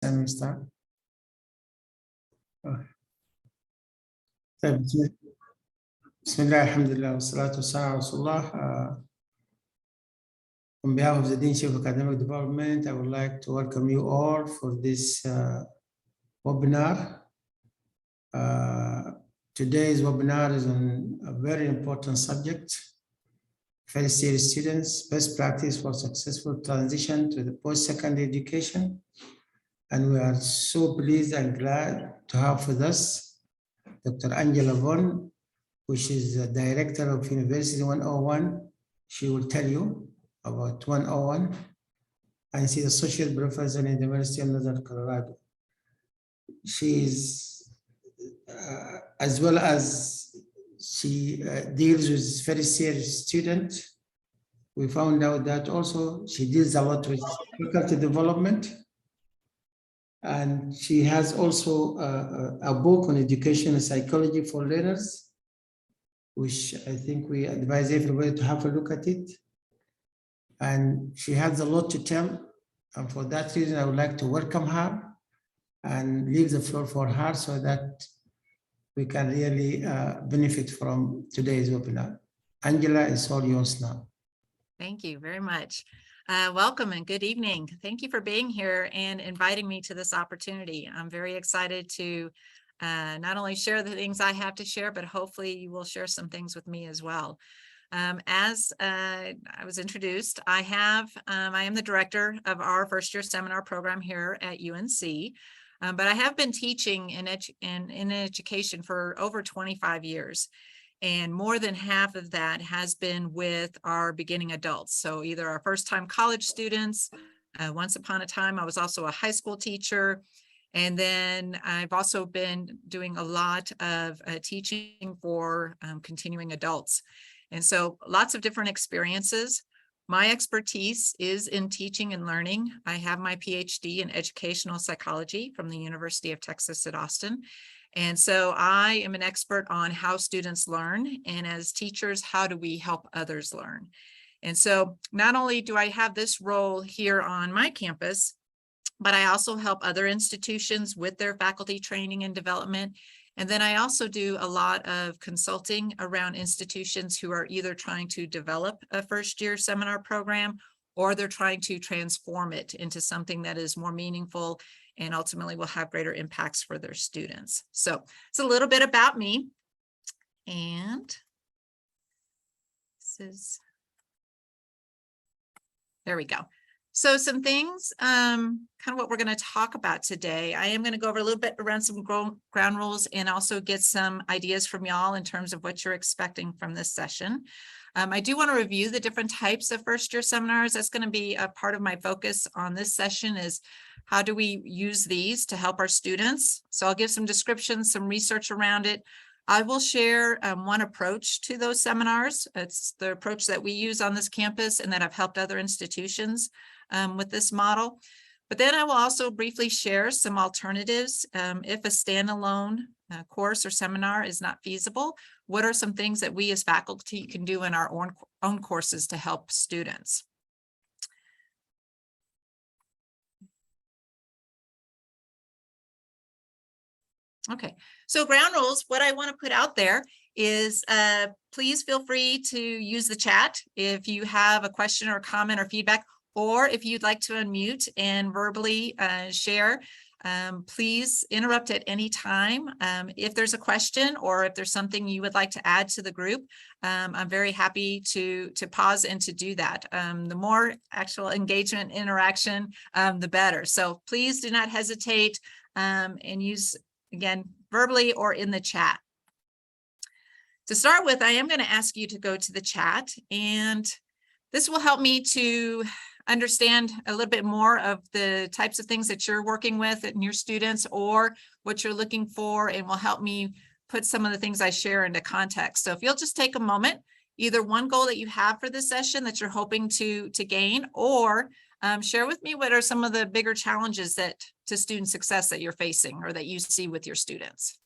and we start. Bismillah, alhamdulillah, wassalatu wassalamu ala rasulullah. On behalf of the Deanship of Academic Development, I would like to welcome you all for this webinar. Today's webinar is on a very important subject. First year students, best practice for successful transition to the post-secondary education. And we are so pleased and glad to have with us Dr. Angela Von, which is the director of University 101. She will tell you about 101. And she's associate professor in the University of Northern Colorado. She is, as well as she deals with first year students. We found out that also she deals a lot with faculty development. And she has also a book on education and psychology for learners, which I think we advise everybody to have a look at it. And she has a lot to tell. And for that reason, I would like to welcome her and leave the floor for her so that we can really benefit from today's webinar. Angela, it's all yours now. Thank you very much. Welcome and good evening. Thank you for being here and inviting me to this opportunity. I'm very excited to not only share the things I have to share, but hopefully you will share some things with me as well. As I was introduced, I am the director of our first year seminar program here at UNC, but I have been teaching in education for over 25 years. And more than half of that has been with our beginning adults. So either our first-time college students, once upon a time, I was also a high school teacher. And then I've also been doing a lot of teaching for continuing adults. And so lots of different experiences. My expertise is in teaching and learning. I have my PhD in educational psychology from the University of Texas at Austin. And so I am an expert on how students learn, and as teachers, how do we help others learn? And so not only do I have this role here on my campus, but I also help other institutions with their faculty training and development. And then I also do a lot of consulting around institutions who are either trying to develop a first year seminar program, or they're trying to transform it into something that is more meaningful and ultimately will have greater impacts for their students. So it's a little bit about me. And there we go. So some things, kind of what we're going to talk about today. I am going to go over a little bit around some ground rules and also get some ideas from y'all in terms of what you're expecting from this session. I do want to review the different types of first year seminars. That's going to be a part of my focus on this session is how do we use these to help our students? So I'll give some descriptions, some research around it. I will share one approach to those seminars. It's the approach that we use on this campus and that I've helped other institutions with this model. But then I will also briefly share some alternatives. If a standalone course or seminar is not feasible, what are some things that we as faculty can do in our own courses to help students? Okay, so ground rules, what I want to put out there is please feel free to use the chat if you have a question or comment or feedback, or if you'd like to unmute and verbally share, please interrupt at any time. If there's a question or if there's something you would like to add to the group, I'm very happy to pause and to do that. The more actual engagement, interaction, the better. So please do not hesitate and use, again, verbally or in the chat. To start with, I am going to ask you to go to the chat, and this will help me to understand a little bit more of the types of things that you're working with and your students or what you're looking for, and will help me put some of the things I share into context. So if you'll just take a moment, either one goal that you have for this session that you're hoping to gain, or share with me what are some of the bigger challenges to student success that you're facing or that you see with your students.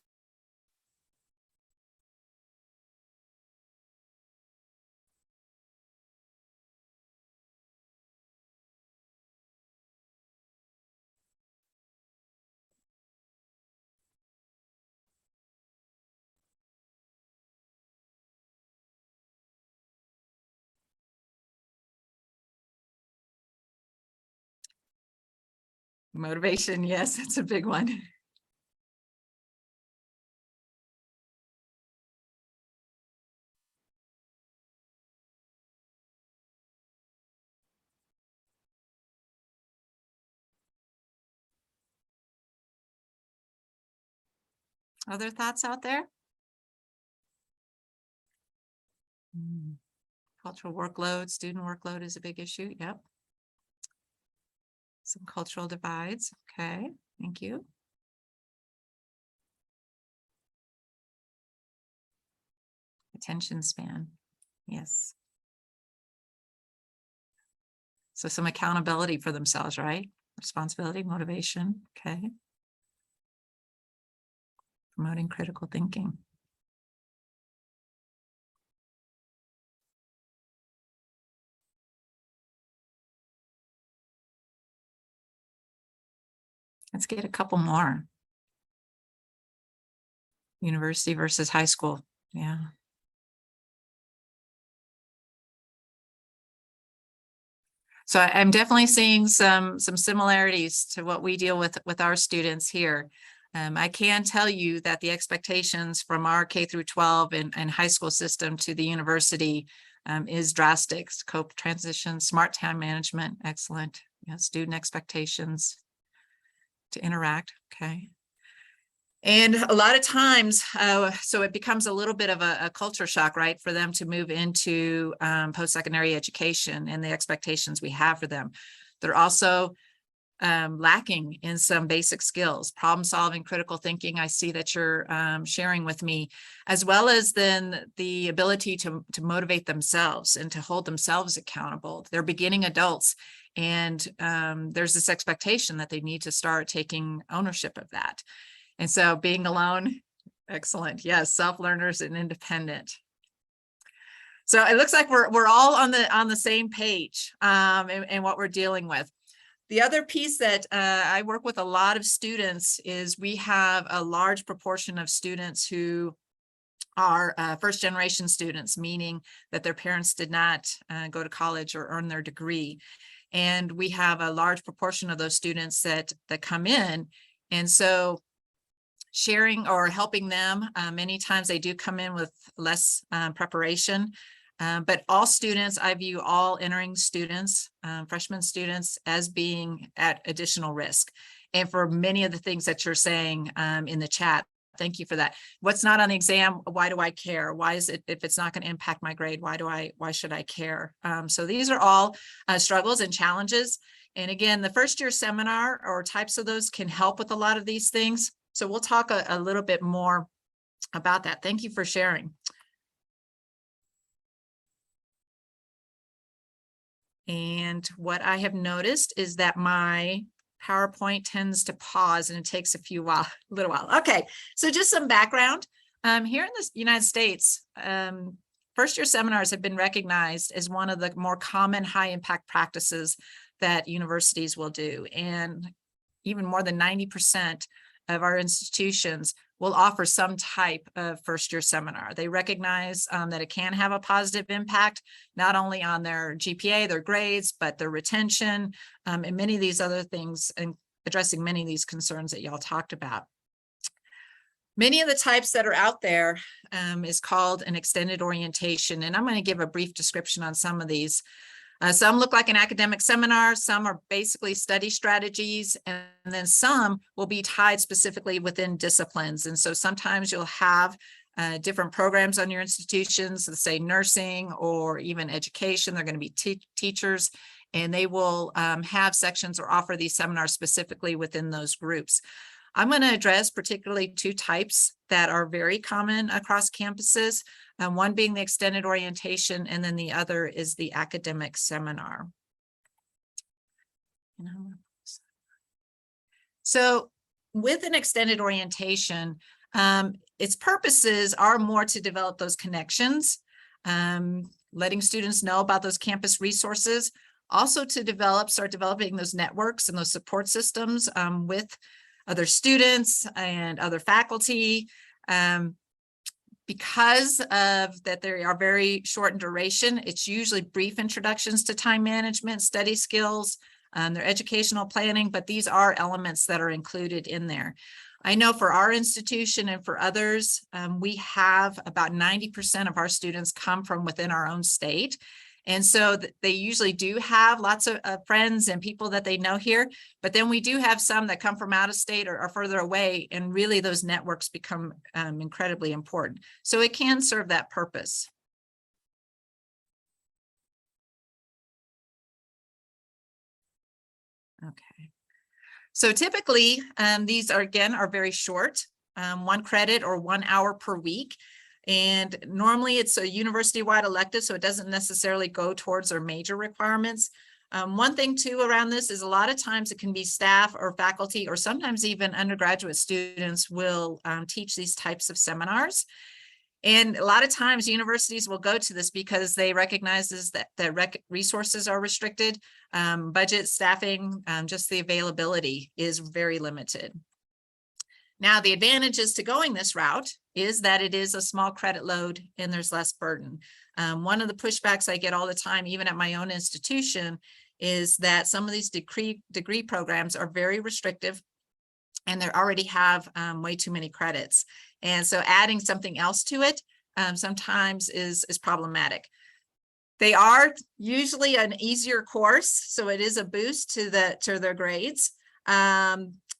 Motivation, yes, that's a big one. Other thoughts out there? Cultural workload, student workload is a big issue. Yep. Some cultural divides. Okay, thank you. Attention span. Yes. So some accountability for themselves, right? Responsibility, motivation. Okay. Promoting critical thinking. Let's get a couple more. University versus high school. Yeah. So I'm definitely seeing some similarities to what we deal with our students here. I can tell you that the expectations from our K through 12 and high school system to the university is drastic. Scope transition, smart time management, excellent. Yeah, student expectations to interact. Okay. And a lot of times, so it becomes a little bit of a culture shock, right, for them to move into post-secondary education and the expectations we have for them. They're also lacking in some basic skills, problem solving, critical thinking. I see that you're sharing with me, as well as then the ability to motivate themselves and to hold themselves accountable. They're beginning adults, and there's this expectation that they need to start taking ownership of that. And so being alone, excellent. Yes, self-learners and independent. So it looks like we're all on the same page in what we're dealing with. The other piece that I work with a lot of students is we have a large proportion of students who are first generation students, meaning that their parents did not go to college or earn their degree. And we have a large proportion of those students that come in. And so sharing or helping them, many times they do come in with less preparation. But all students, I view all entering students, freshman students, as being at additional risk. And for many of the things that you're saying in the chat, thank you for that. What's not on the exam? Why do I care? Why is it, if it's not going to impact my grade, why should I care? So these are all struggles and challenges. And again, the first year seminar or types of those can help with a lot of these things. So we'll talk a little bit more about that. Thank you for sharing. And what I have noticed is that my PowerPoint tends to pause and it takes a little while. Okay, so just some background. Here in the United States, first year seminars have been recognized as one of the more common high impact practices that universities will do. And even more than 90% of our institutions will offer some type of first year seminar. They recognize that it can have a positive impact, not only on their GPA, their grades, but their retention, and many of these other things, and addressing many of these concerns that y'all talked about. Many of the types that are out there is called an extended orientation. And I'm going to give a brief description on some of these. Some look like an academic seminar, some are basically study strategies, and then some will be tied specifically within disciplines. And so sometimes you'll have different programs on your institutions, let's say nursing or even education. They're going to be teachers, and they will have sections or offer these seminars specifically within those groups. I'm going to address particularly two types that are very common across campuses, one being the extended orientation, and then the other is the academic seminar. So with an extended orientation, its purposes are more to develop those connections, letting students know about those campus resources, also to start developing those networks and those support systems with other students and other faculty. Because of that they are very short in duration, it's usually brief introductions to time management, study skills, their educational planning, but these are elements that are included in there. I know for our institution and for others, we have about 90% of our students come from within our own state. And so they usually do have lots of friends and people that they know here, but then we do have some that come from out of state or further away, and really those networks become incredibly important. So it can serve that purpose. Okay. So typically, these are very short, 1 credit or 1 hour per week. And normally it's a university-wide elective, so it doesn't necessarily go towards their major requirements. One thing too around this is a lot of times it can be staff or faculty, or sometimes even undergraduate students will teach these types of seminars. And a lot of times universities will go to this because they recognize that resources are restricted, budget, staffing, just the availability is very limited. Now, the advantages to going this route is that it is a small credit load and there's less burden. One of the pushbacks I get all the time, even at my own institution, is that some of these degree programs are very restrictive and they already have way too many credits. And so adding something else to it sometimes is problematic. They are usually an easier course, so it is a boost to their grades.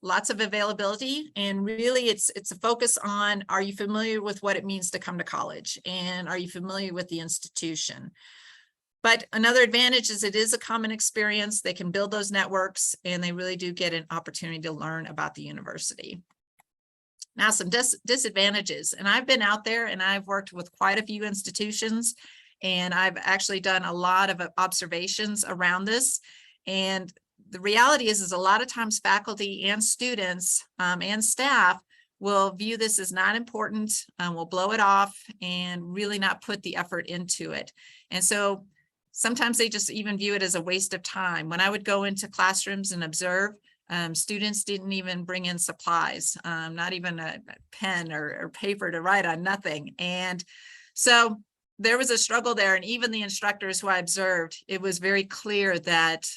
Lots of availability, and really it's a focus on, are you familiar with what it means to come to college, and are you familiar with the institution? But another advantage is it is a common experience. They can build those networks, and they really do get an opportunity to learn about the university. Now, some disadvantages, and I've been out there and I've worked with quite a few institutions, and I've actually done a lot of observations around this. And the reality is a lot of times faculty and students and staff will view this as not important, will blow it off and really not put the effort into it. And so sometimes they just even view it as a waste of time. When I would go into classrooms and observe, students didn't even bring in supplies, not even a pen or paper to write on, nothing. And so there was a struggle there. And even the instructors who I observed, it was very clear that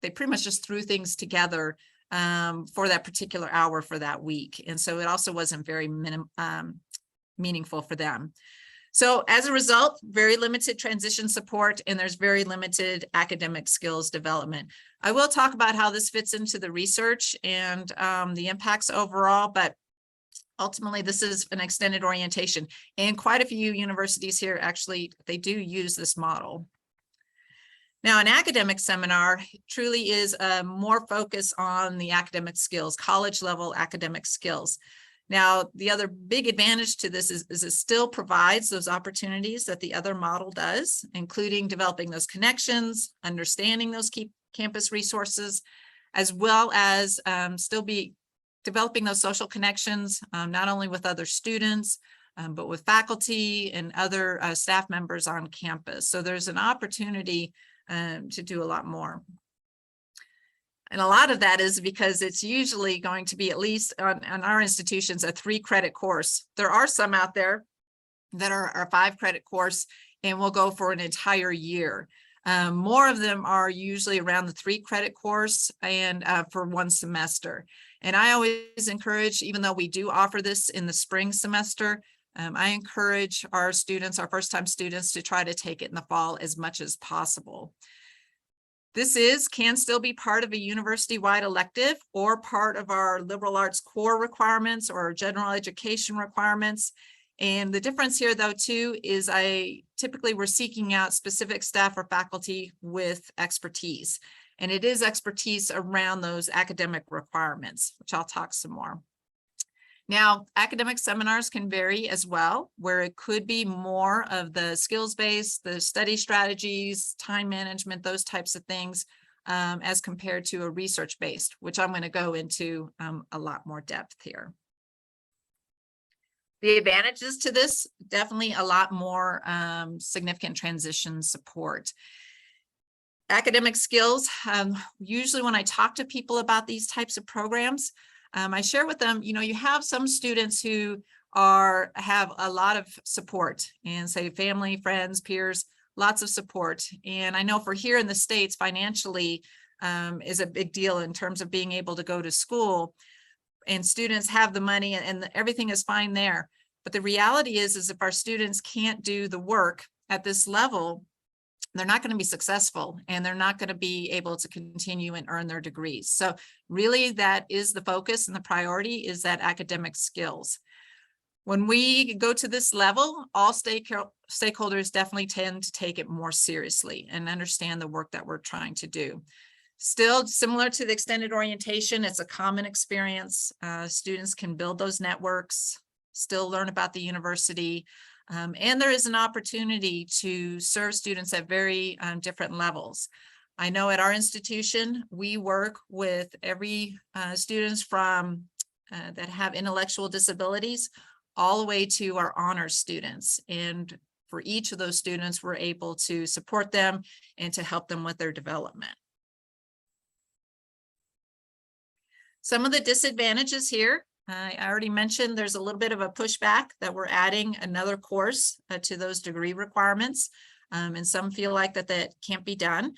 they pretty much just threw things together for that particular hour for that week. And so it also wasn't very meaningful for them. So as a result, very limited transition support, and there's very limited academic skills development. I will talk about how this fits into the research and the impacts overall, but ultimately this is an extended orientation. And quite a few universities here, actually, they do use this model. Now, an academic seminar truly is more focus on the academic skills, college level academic skills. Now, the other big advantage to this is it still provides those opportunities that the other model does, including developing those connections, understanding those key campus resources, as well as still be developing those social connections, not only with other students, but with faculty and other staff members on campus. So there's an opportunity to do a lot more. And a lot of that is because it's usually going to be, at least on our institutions, a 3-credit course. There are some out there that are a 5-credit course and will go for an entire year. More of them are usually around the 3-credit course and for 1 semester. And I always encourage, even though we do offer this in the spring semester, I encourage our students, our first-time students, to try to take it in the fall as much as possible. This can still be part of a university-wide elective or part of our liberal arts core requirements or general education requirements. And the difference here, though, too, is typically we're seeking out specific staff or faculty with expertise. And it is expertise around those academic requirements, which I'll talk some more. Now, academic seminars can vary as well, where it could be more of the skills-based, the study strategies, time management, those types of things, as compared to a research-based, which I'm going to go into a lot more depth here. The advantages to this, definitely a lot more significant transition support. Academic skills, usually when I talk to people about these types of programs, I share with them, you have some students who have a lot of support, and say family, friends, peers, lots of support. And I know for here in the States, financially, is a big deal in terms of being able to go to school, and students have the money and everything is fine there. But the reality is if our students can't do the work at this level, they're not going to be successful and they're not going to be able to continue and earn their degrees. So really that is the focus, and the priority is that academic skills. When we go to this level, all stakeholders definitely tend to take it more seriously and understand the work that we're trying to do. Still, similar to the extended orientation, it's a common experience. Students can build those networks, still learn about the university, and there is an opportunity to serve students at very different levels. I know at our institution, we work with every students from that have intellectual disabilities all the way to our honors students. And for each of those students, we're able to support them and to help them with their development. Some of the disadvantages here, I already mentioned there's a little bit of a pushback that we're adding another course to those degree requirements. And some feel like that can't be done.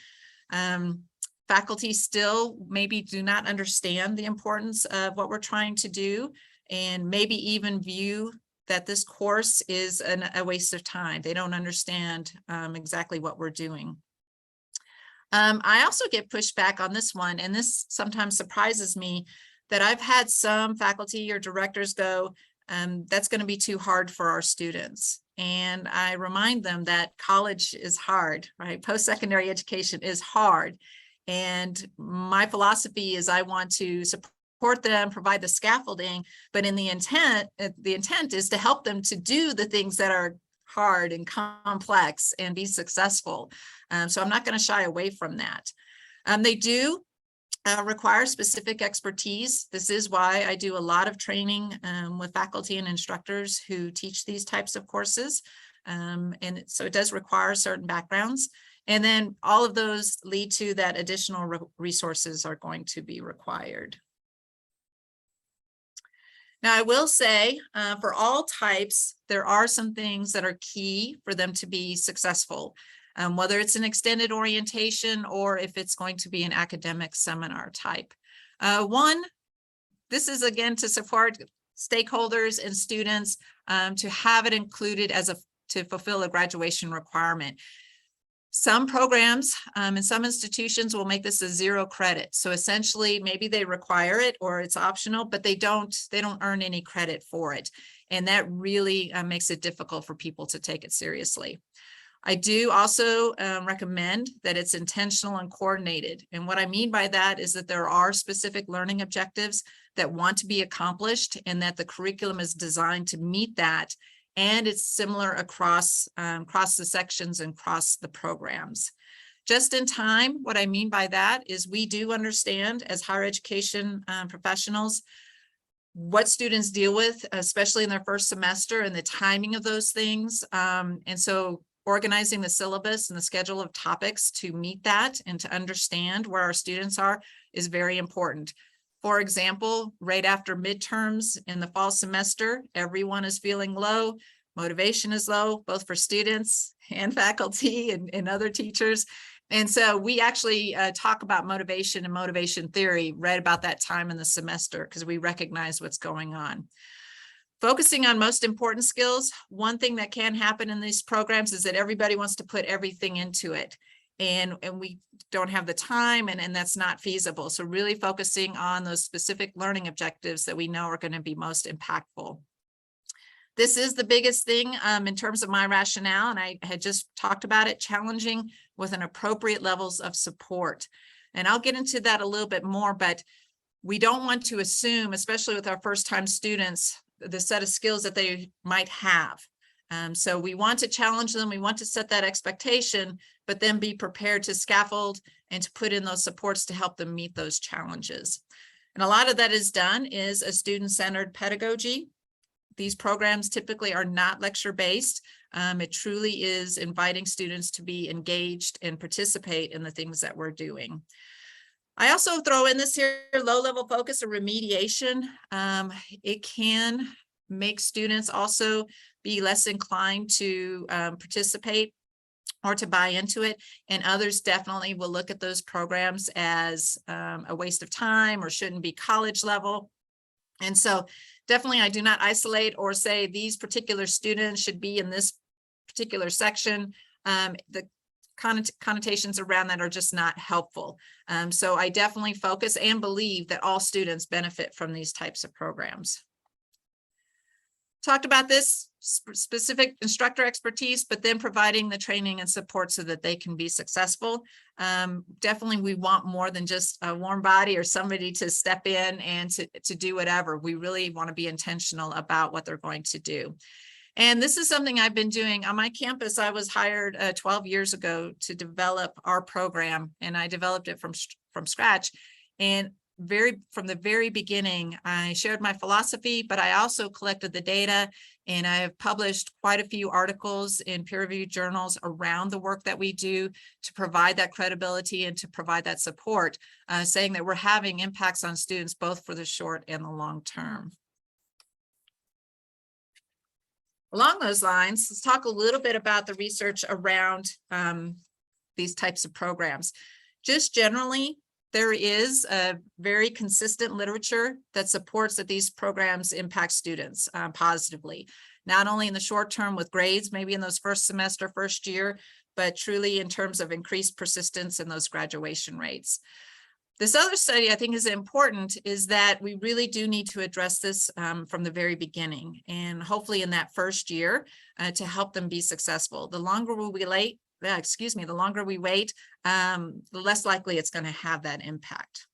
Faculty still maybe do not understand the importance of what we're trying to do, and maybe even view that this course is a waste of time. They don't understand exactly what we're doing. I also get pushback on this one, and this sometimes surprises me, that I've had some faculty or directors go, that's going to be too hard for our students. And I remind them that college is hard, right? Post-secondary education is hard. And my philosophy is I want to support them, provide the scaffolding, but in the intent is to help them to do the things that are hard and complex and be successful. So I'm not going to shy away from that. They do require specific expertise. This is why I do a lot of training with faculty and instructors who teach these types of courses. And so it does require certain backgrounds. And then all of those lead to that additional resources are going to be required. Now, I will say for all types, there are some things that are key for them to be successful, whether it's an extended orientation or if it's going to be an academic seminar type. One, this is again to support stakeholders and students to have it included to fulfill a graduation requirement. Some programs and some institutions will make this a 0 credit. So essentially, maybe they require it or it's optional, but they don't earn any credit for it. And that really makes it difficult for people to take it seriously. I do also recommend that it's intentional and coordinated. And what I mean by that is that there are specific learning objectives that want to be accomplished and that the curriculum is designed to meet that. And it's similar across the sections and across the programs. Just in time, what I mean by that is we do understand as higher education professionals what students deal with, especially in their first semester, and the timing of those things. And so organizing the syllabus and the schedule of topics to meet that and to understand where our students are is very important. For example, right after midterms in the fall semester, everyone is feeling low. Motivation is low, both for students and faculty and other teachers. And so we actually talk about motivation and motivation theory right about that time in the semester because we recognize what's going on. Focusing on most important skills, one thing that can happen in these programs is that everybody wants to put everything into it. And we don't have the time and that's not feasible. So really focusing on those specific learning objectives that we know are going to be most impactful. This is the biggest thing in terms of my rationale, and I had just talked about it, challenging with an appropriate levels of support. And I'll get into that a little bit more, but we don't want to assume, especially with our first-time students, the set of skills that they might have. So we want to challenge them, we want to set that expectation, but then be prepared to scaffold and to put in those supports to help them meet those challenges. And a lot of that is done is a student-centered pedagogy. These programs typically are not lecture-based. It truly is inviting students to be engaged and participate in the things that we're doing. I also throw in this here low-level focus of remediation. It can make students also be less inclined to participate or to buy into it. And others definitely will look at those programs as a waste of time or shouldn't be college level. And so definitely I do not isolate or say these particular students should be in this particular section. The connotations around that are just not helpful. So I definitely focus and believe that all students benefit from these types of programs. Talked about this specific instructor expertise, but then providing the training and support so that they can be successful. Definitely we want more than just a warm body or somebody to step in and to do whatever. We really want to be intentional about what they're going to do. And this is something I've been doing on my campus. I was hired 12 years ago to develop our program, and I developed it from scratch. And from the very beginning, I shared my philosophy, but I also collected the data, and I have published quite a few articles in peer-reviewed journals around the work that we do to provide that credibility and to provide that support, saying that we're having impacts on students both for the short and the long term. Along those lines, let's talk a little bit about the research around these types of programs. Just generally, there is a very consistent literature that supports that these programs impact students positively, not only in the short term with grades, maybe in those first semester, first year, but truly in terms of increased persistence in those graduation rates. This other study I think is important is that we really do need to address this from the very beginning, and hopefully in that first year to help them be successful. The longer we wait, the longer we wait, the less likely it's going to have that impact.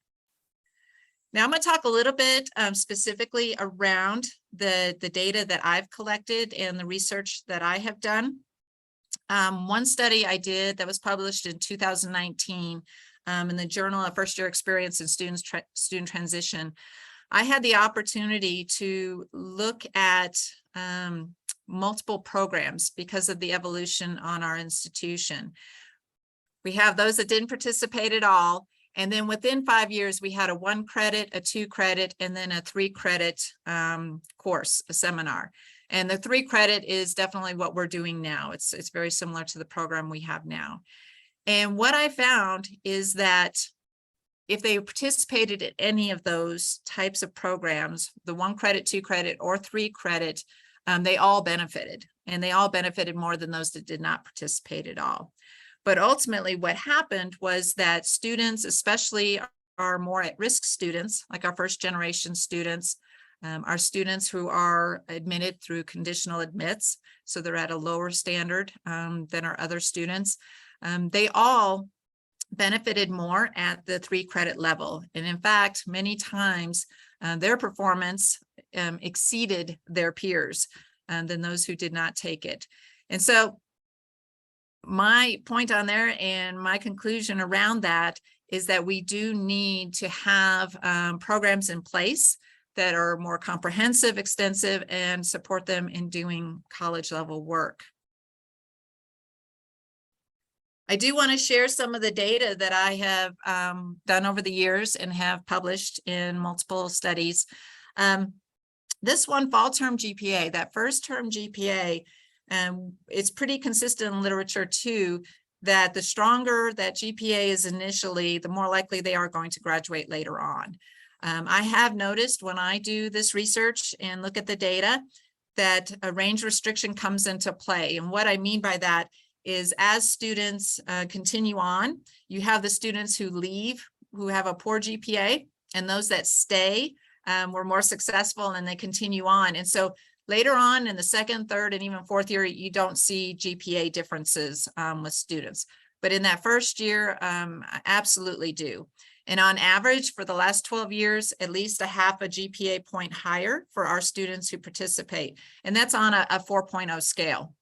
Now I'm going to talk a little bit specifically around the data that I've collected and the research that I have done. One study I did that was published in 2019 in the Journal of First Year Experience in Student Transition. I had the opportunity to look at multiple programs because of the evolution on our institution. We have those that didn't participate at all. And then within 5 years, we had a 1 credit, a 2 credit, and then a 3 credit course, a seminar. And the 3 credit is definitely what we're doing now. It's very similar to the program we have now. And what I found is that if they participated in any of those types of programs, the 1 credit, 2 credit, or 3 credit, they all benefited, and they all benefited more than those that did not participate at all. But ultimately what happened was that students, especially our more at-risk students, like our first generation students, our students who are admitted through conditional admits, so they're at a lower standard than our other students, they all benefited more at the 3 credit level. And in fact, many times their performance exceeded their peers than those who did not take it. And so my point on there and my conclusion around that is that we do need to have programs in place that are more comprehensive, extensive, and support them in doing college level work. I do want to share some of the data that I have done over the years and have published in multiple studies. This one, fall term GPA, that first term GPA, it's pretty consistent in literature too, that the stronger that GPA is initially, the more likely they are going to graduate later on. I have noticed when I do this research and look at the data that a range restriction comes into play. And what I mean by that is as students continue on, you have the students who leave, who have a poor GPA, and those that stay were more successful and they continue on. And so later on in the second, third, and even fourth year, you don't see GPA differences with students. But in that first year, I absolutely do. And on average, for the last 12 years, at least a half a GPA point higher for our students who participate. And that's on a 4.0 scale.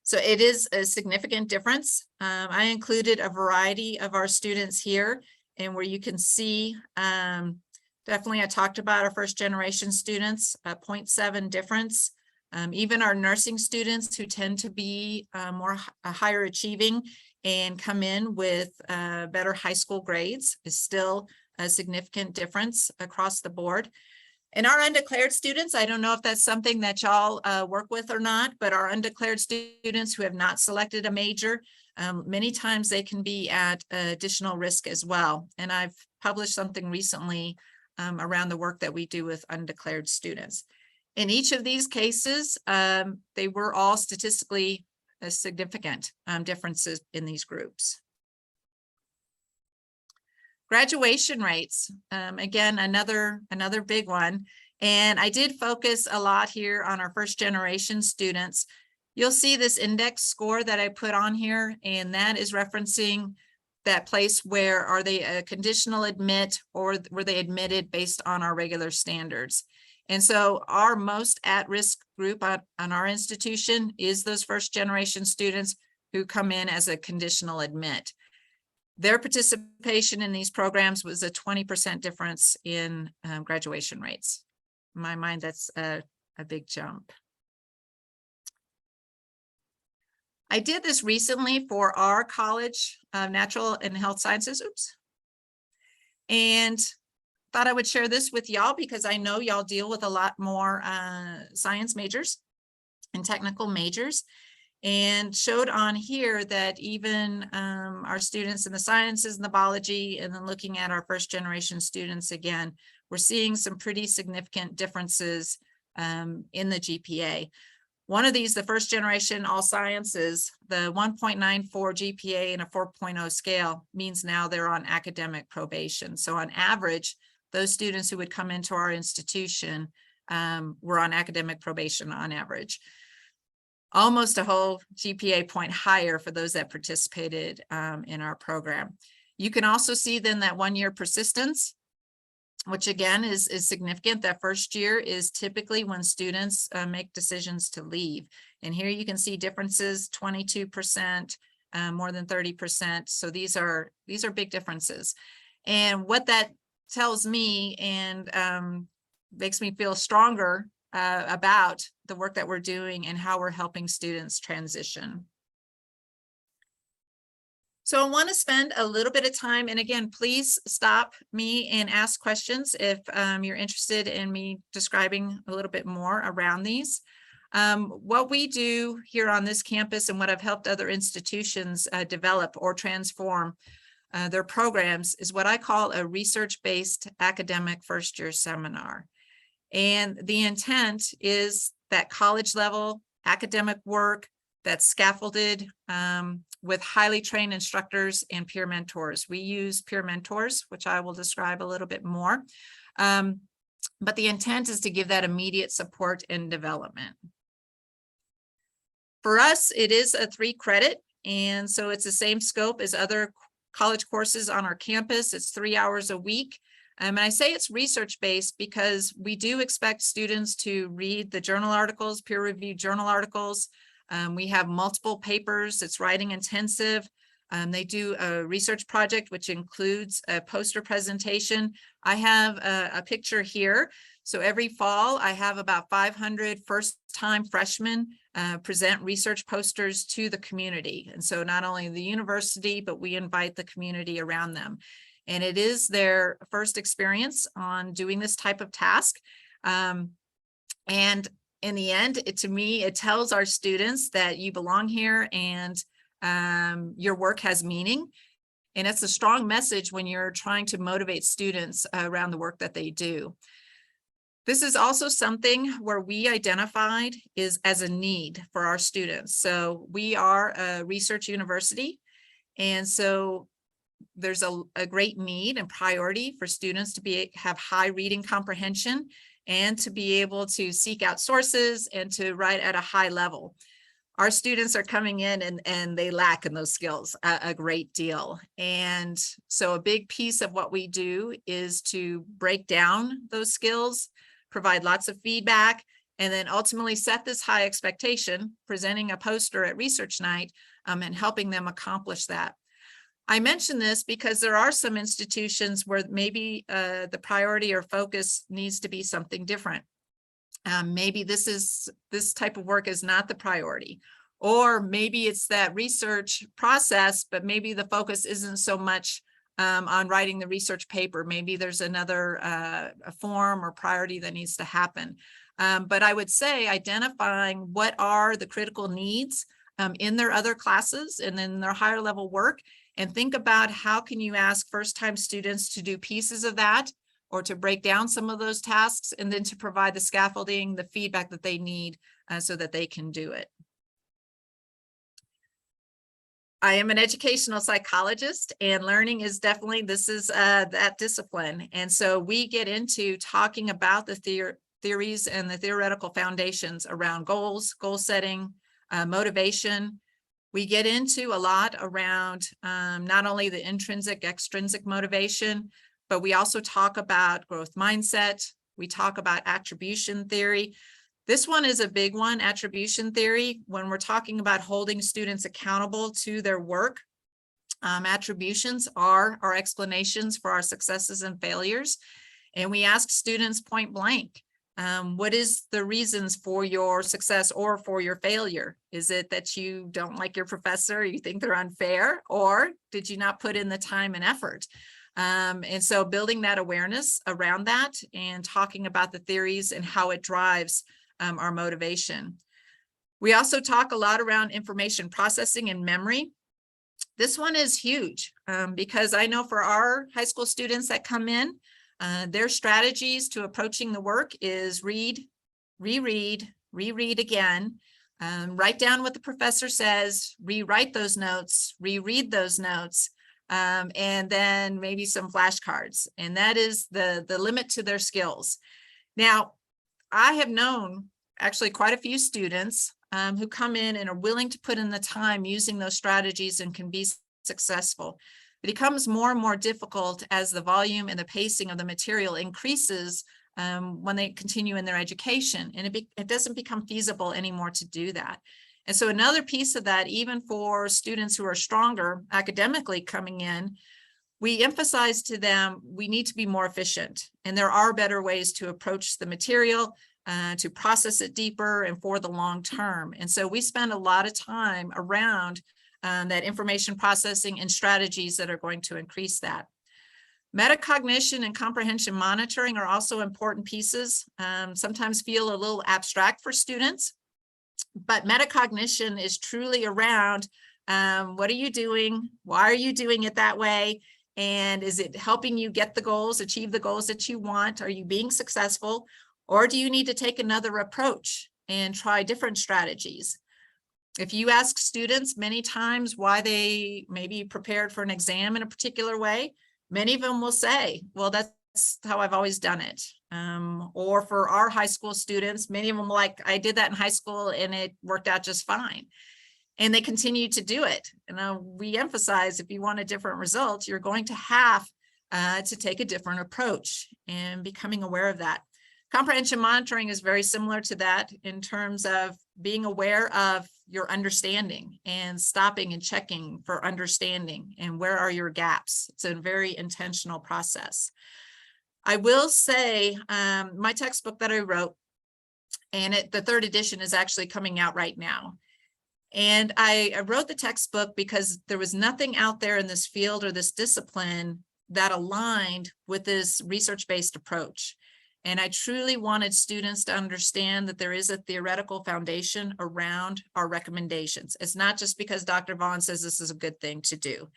So it is a significant difference. I included a variety of our students here, and where you can see, definitely I talked about our first generation students, a 0.7 difference. Even our nursing students who tend to be more higher achieving and come in with better high school grades is still a significant difference across the board. And our undeclared students, I don't know if that's something that y'all work with or not, but our undeclared students who have not selected a major, many times they can be at additional risk as well. And I've published something recently around the work that we do with undeclared students. In each of these cases, they were all statistically significant differences in these groups. Graduation rates, again, another big one. And I did focus a lot here on our first generation students. You'll see this index score that I put on here, and that is referencing that place where are they a conditional admit or were they admitted based on our regular standards. And so our most at-risk group on our institution is those first generation students who come in as a conditional admit. Their participation in these programs was a 20% difference in graduation rates. In my mind, that's a big jump. I did this recently for our College of Natural and Health Sciences, and thought I would share this with y'all because I know y'all deal with a lot more science majors and technical majors, and showed on here that even our students in the sciences and the biology, and then looking at our first generation students again, we're seeing some pretty significant differences in the GPA. One of these, the first generation all sciences, the 1.94 GPA and a 4.0 scale means now they're on academic probation. So on average, those students who would come into our institution were on academic probation on average. Almost a whole GPA point higher for those that participated in our program. You can also see then that 1 year persistence, which again is significant. That first year is typically when students make decisions to leave. And here you can see differences, 22%, more than 30%. So these are big differences. And what that tells me and makes me feel stronger about the work that we're doing and how we're helping students transition. So I want to spend a little bit of time, and again, please stop me and ask questions if you're interested in me describing a little bit more around these. What we do here on this campus and what I've helped other institutions develop or transform their programs is what I call a research-based academic first-year seminar. And the intent is that college level academic work that's scaffolded with highly trained instructors and peer mentors. We use peer mentors, which I will describe a little bit more. But the intent is to give that immediate support and development. For us, it is a 3 credit. And so it's the same scope as other college courses on our campus. It's 3 hours a week. And I say it's research-based because we do expect students to read the journal articles, peer-reviewed journal articles. We have multiple papers. It's writing intensive. They do a research project, which includes a poster presentation. I have a picture here. So every fall, I have about 500 first-time freshmen present research posters to the community. And so not only the university, but we invite the community around them. And it is their first experience on doing this type of task. And in the end, to me, it tells our students that you belong here and your work has meaning. And it's a strong message when you're trying to motivate students around the work that they do. This is also something where we identified is as a need for our students. So we are a research university. And so there's a great need and priority for students to have high reading comprehension and to be able to seek out sources and to write at a high level. Our students are coming in and they lack in those skills a great deal. And so a big piece of what we do is to break down those skills, provide lots of feedback, and then ultimately set this high expectation, presenting a poster at research night and helping them accomplish that. I mention this because there are some institutions where maybe the priority or focus needs to be something different. Maybe this type of work is not the priority, or maybe it's that research process, but maybe the focus isn't so much on writing the research paper. Maybe there's another a form or priority that needs to happen. But I would say identifying what are the critical needs in their other classes and then their higher level work, and think about how can you ask first-time students to do pieces of that or to break down some of those tasks, and then to provide the scaffolding, the feedback that they need so that they can do it. I am an educational psychologist, and learning is definitely, this is that discipline. And so we get into talking about the theories and the theoretical foundations around goals, goal setting, motivation. We get into a lot around not only the intrinsic, extrinsic motivation, but we also talk about growth mindset. We talk about attribution theory. This one is a big one, attribution theory. When we're talking about holding students accountable to their work, attributions are our explanations for our successes and failures. And we ask students point blank, what is the reasons for your success or for your failure? Is it that you don't like your professor, you think they're unfair, or did you not put in the time and effort? And so building that awareness around that and talking about the theories and how it drives our motivation. We also talk a lot around information processing and memory. This one is huge because I know for our high school students that come in, their strategies to approaching the work is read, reread, reread again, write down what the professor says, rewrite those notes, reread those notes, and then maybe some flashcards. And that is the limit to their skills. Now, I have known actually quite a few students who come in and are willing to put in the time using those strategies and can be successful. It becomes more and more difficult as the volume and the pacing of the material increases when they continue in their education, and it doesn't become feasible anymore to do that. And so another piece of that, even for students who are stronger academically coming in, we emphasize to them, we need to be more efficient, and there are better ways to approach the material, to process it deeper and for the long term. And so we spend a lot of time around that information processing and strategies that are going to increase that. Metacognition and comprehension monitoring are also important pieces, sometimes feel a little abstract for students, but metacognition is truly around what are you doing? Why are you doing it that way? And is it helping you get the goals, achieve the goals that you want? Are you being successful? Or do you need to take another approach and try different strategies? If you ask students many times why they maybe prepared for an exam in a particular way, many of them will say, well, that's how I've always done it. Or for our high school students, many of them like, I did that in high school and it worked out just fine. And they continue to do it. And we emphasize, if you want a different result, you're going to have to take a different approach, and becoming aware of that. Comprehension monitoring is very similar to that in terms of being aware of your understanding and stopping and checking for understanding and where are your gaps. It's a very intentional process. I will say my textbook that I wrote, and the third edition is actually coming out right now. And I wrote the textbook because there was nothing out there in this field or this discipline that aligned with this research-based approach. And I truly wanted students to understand that there is a theoretical foundation around our recommendations. It's not just because Dr. Vaughn says this is a good thing to do.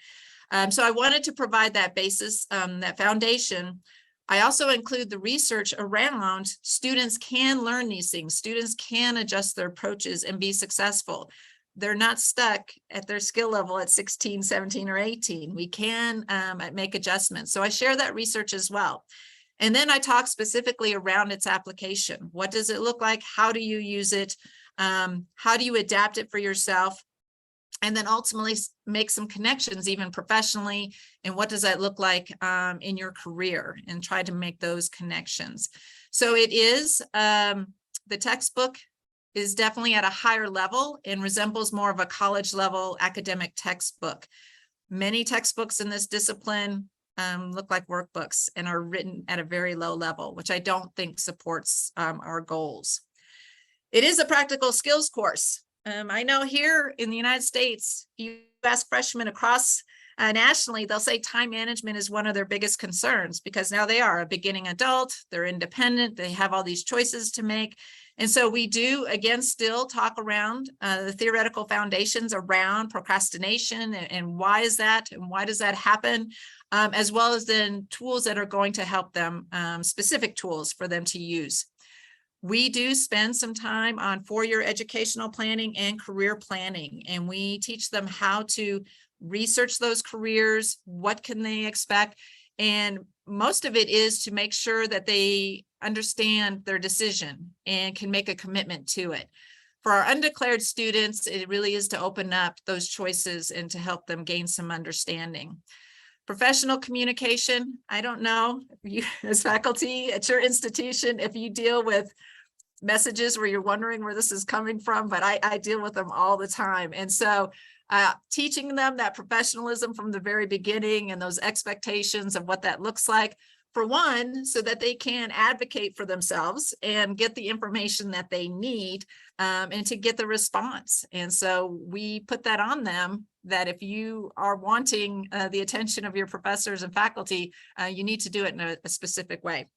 So I wanted to provide that basis, that foundation. I also include the research around students can learn these things. Students can adjust their approaches and be successful. They're not stuck at their skill level at 16, 17, or 18. We can make adjustments. So I share that research as well. And then I talk specifically around its application. What does it look like? How do you use it? How do you adapt it for yourself? And then ultimately make some connections even professionally. And what does that look like in your career? And try to make those connections. So it is, the textbook is definitely at a higher level and resembles more of a college level academic textbook. Many textbooks in this discipline look like workbooks and are written at a very low level, which I don't think supports our goals. It is a practical skills course. I know here in the United States, if you ask freshmen across nationally, they'll say time management is one of their biggest concerns because now they are a beginning adult, they're independent, they have all these choices to make. And so we do, again, still talk around the theoretical foundations around procrastination and why is that and why does that happen, as well as then tools that are going to help them, specific tools for them to use. We do spend some time on four-year educational planning and career planning, and we teach them how to research those careers, what can they expect, and most of it is to make sure that they understand their decision and can make a commitment to it. For our undeclared students, it really is to open up those choices and to help them gain some understanding. Professional communication, I don't know if you as faculty at your institution, if you deal with messages where you're wondering where this is coming from, but I deal with them all the time. And so teaching them that professionalism from the very beginning and those expectations of what that looks like, for one, so that they can advocate for themselves and get the information that they need and to get the response. And so we put that on them that if you are wanting the attention of your professors and faculty, you need to do it in a specific way.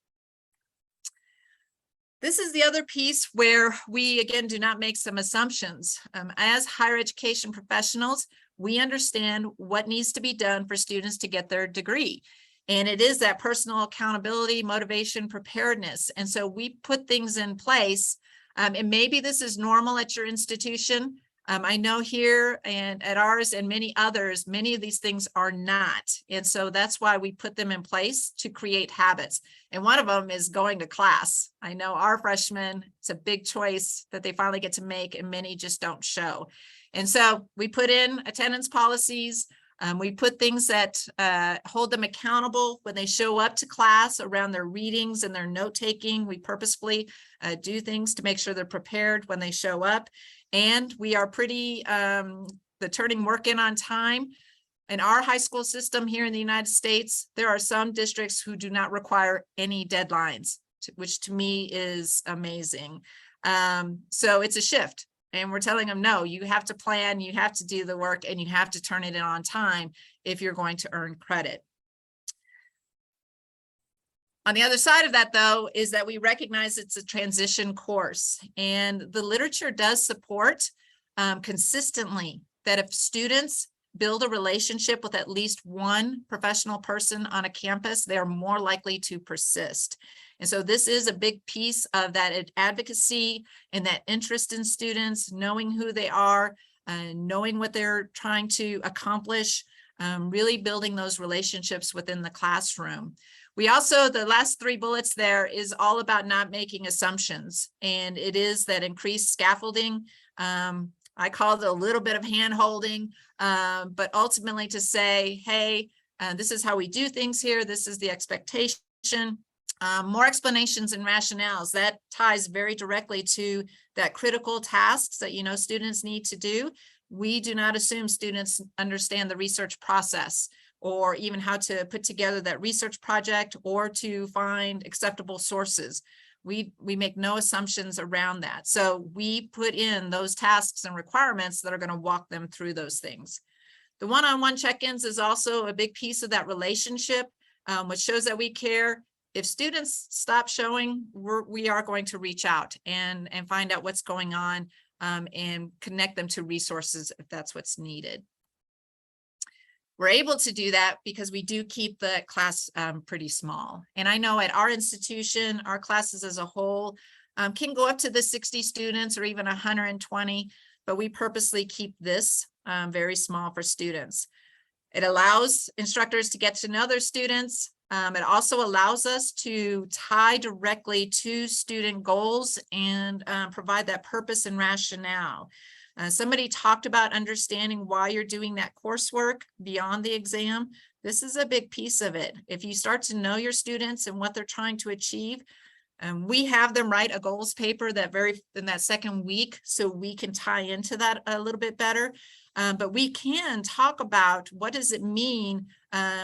This is the other piece where we, again, do not make some assumptions. As higher education professionals, we understand what needs to be done for students to get their degree. And it is that personal accountability, motivation, preparedness. And so we put things in place. And maybe this is normal at your institution. I know here and at ours and many others, many of these things are not. And so that's why we put them in place to create habits. And one of them is going to class. I know our freshmen, it's a big choice that they finally get to make, and many just don't show. And so we put in attendance policies. We put things that hold them accountable when they show up to class around their readings and their note taking. We purposefully do things to make sure they're prepared when they show up. And we are pretty, the turning work in on time. In our high school system here in the United States, there are some districts who do not require any deadlines, which to me is amazing. So it's a shift. And we're telling them, no, you have to plan, you have to do the work, and you have to turn it in on time if you're going to earn credit. On the other side of that, though, is that we recognize it's a transition course, and the literature does support consistently that if students build a relationship with at least one professional person on a campus, they are more likely to persist. And so this is a big piece of that advocacy and that interest in students, knowing who they are, knowing what they're trying to accomplish, really building those relationships within the classroom. We also, the last three bullets there is all about not making assumptions. And it is that increased scaffolding. I call it a little bit of hand holding, but ultimately to say, hey, this is how we do things here. This is the expectation. More explanations and rationales. That ties very directly to that critical tasks that, students need to do. We do not assume students understand the research process or even how to put together that research project or to find acceptable sources. We make no assumptions around that. So we put in those tasks and requirements that are going to walk them through those things. The one-on-one check-ins is also a big piece of that relationship, which shows that we care. If students stop showing, we are going to reach out and find out what's going on and connect them to resources if that's what's needed. We're able to do that because we do keep the class pretty small. And I know at our institution, our classes as a whole can go up to the 60 students or even 120, but we purposely keep this very small for students. It allows instructors to get to know their students. It also allows us to tie directly to student goals and provide that purpose and rationale. Somebody talked about understanding why you're doing that coursework beyond the exam. This is a big piece of it. If you start to know your students and what they're trying to achieve, we have them write a goals paper in that second week, so we can tie into that a little bit better. But we can talk about what does it mean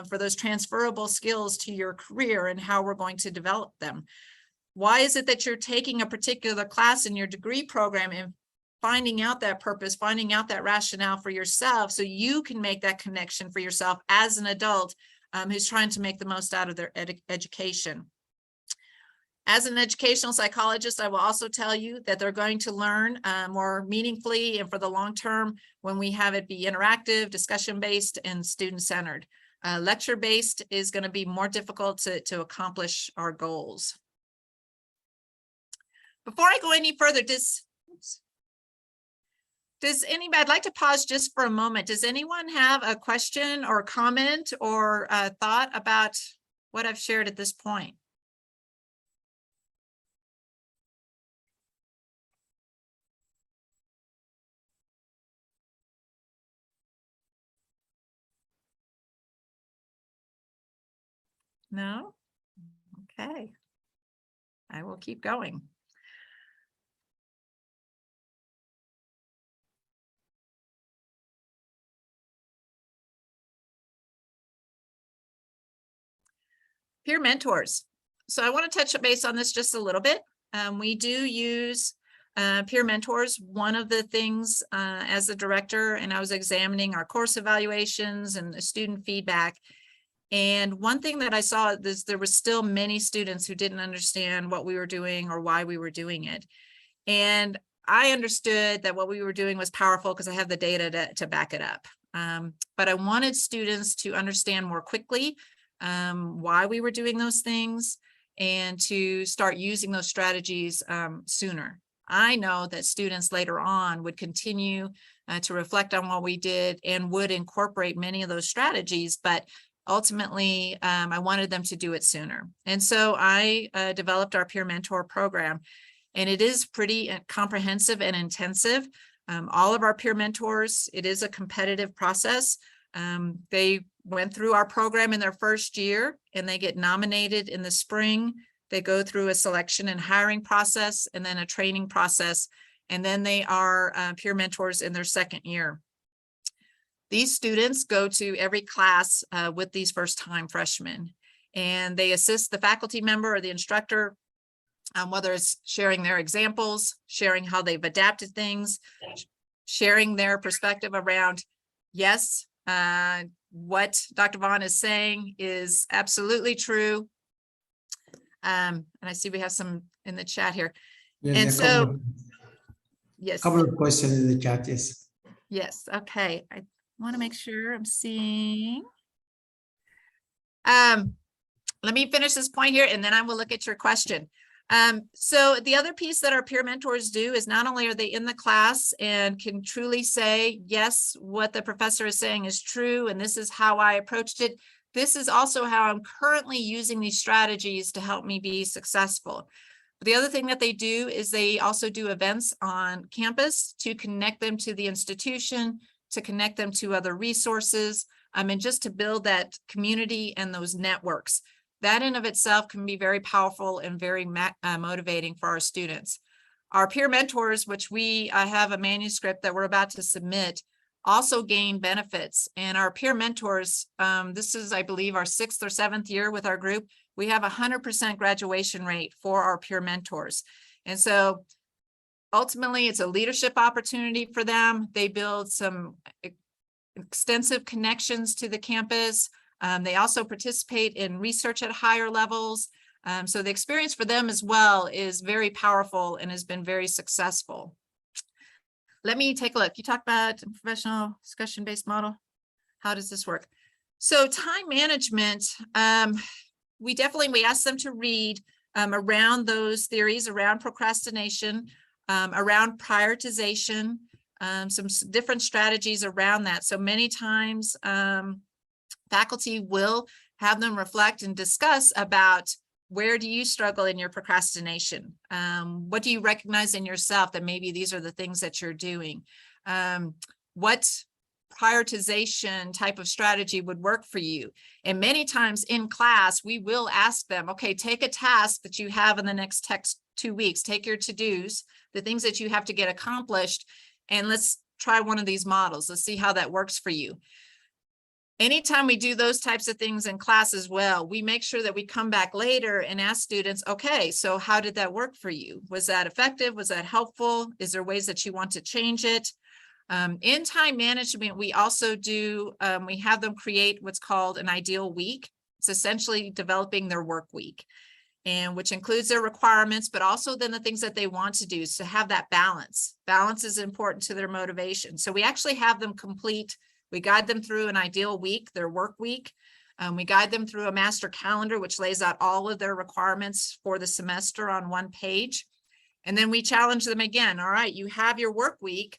for those transferable skills to your career and how we're going to develop them. Why is it that you're taking a particular class in your degree program and finding out that purpose, finding out that rationale for yourself so you can make that connection for yourself as an adult who's trying to make the most out of their education. As an educational psychologist, I will also tell you that they're going to learn more meaningfully and for the long term when we have it be interactive, discussion-based, and student-centered. Lecture-based is going to be more difficult to accomplish our goals. Before I go any further, does anybody, I'd like to pause just for a moment. Does anyone have a question or comment or thought about what I've shared at this point? No? Okay. I will keep going. Peer mentors. So I want to touch base on this just a little bit. We do use peer mentors. One of the things as a director, and I was examining our course evaluations and the student feedback. And one thing that I saw is there were still many students who didn't understand what we were doing or why we were doing it. And I understood that what we were doing was powerful because I have the data to back it up. But I wanted students to understand more quickly why we were doing those things and to start using those strategies sooner. I know that students later on would continue to reflect on what we did and would incorporate many of those strategies, but ultimately I wanted them to do it sooner. And so I developed our peer mentor program, and it is pretty comprehensive and intensive. All of our peer mentors, it is a competitive process. They went through our program in their first year and they get nominated in the spring. They go through a selection and hiring process and then a training process. And then they are peer mentors in their second year. These students go to every class with these first-time freshmen, and they assist the faculty member or the instructor, whether it's sharing their examples, sharing how they've adapted things, sharing their perspective around, yes, what Dr. Vaughn is saying is absolutely true. And I see we have some in the chat here. Yes, and so, yes. Couple of questions in the chat, yes. Yes, okay. I want to make sure I'm seeing. Let me finish this point here and then I will look at your question. So the other piece that our peer mentors do is not only are they in the class and can truly say, yes, what the professor is saying is true, and this is how I approached it. This is also how I'm currently using these strategies to help me be successful. But the other thing that they do is they also do events on campus to connect them to the institution, to connect them to other resources, and just to build that community and those networks. That in of itself can be very powerful and very motivating for our students. Our peer mentors, which we have a manuscript that we're about to submit, also gain benefits. And our peer mentors, this is, I believe, our 6th or 7th year with our group. We have 100% graduation rate for our peer mentors. And so ultimately, it's a leadership opportunity for them. They build some extensive connections to the campus. They also participate in research at higher levels. So the experience for them as well is very powerful and has been very successful. Let me take a look. You talked about professional discussion-based model. How does this work? So time management, we ask them to read around those theories, around procrastination, around prioritization, some different strategies around that. So many times faculty will have them reflect and discuss about where do you struggle in your procrastination? What do you recognize in yourself that maybe these are the things that you're doing? What prioritization type of strategy would work for you? And many times in class, we will ask them, okay, take a task that you have in the next 2 weeks, take your to-dos, the things that you have to get accomplished, and let's try one of these models. Let's see how that works for you. anytime we do those types of things in class as well, we make sure that we come back later and ask students, okay, so how did that work for you? Was that effective? Was that helpful? Is there ways that you want to change it? In time management, we also do, we have them create what's called an ideal week. It's essentially developing their work week, and which includes their requirements, but also then the things that they want to do. So have that balance. Balance is important to their motivation. So we actually have them complete. We guide them through an ideal week, their work week. We guide them through a master calendar, which lays out all of their requirements for the semester on one page. And then we challenge them again. All right, you have your work week.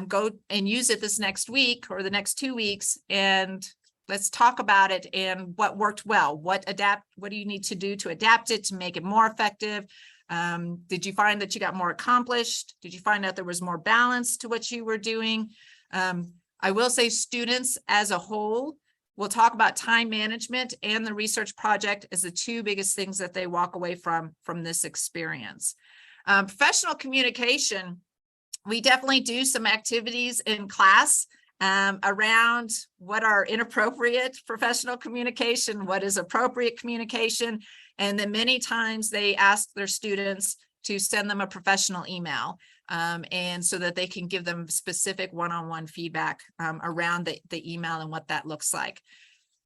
Go and use it this next week or the next 2 weeks, and let's talk about it and what worked well. What do you need to do to adapt it to make it more effective? Did you find that you got more accomplished? Did you find out there was more balance to what you were doing? I will say students as a whole will talk about time management and the research project as the two biggest things that they walk away from this experience. Professional communication, we definitely do some activities in class around what are inappropriate professional communication, what is appropriate communication, and then many times they ask their students to send them a professional email, and so that they can give them specific one-on-one feedback around the email and what that looks like.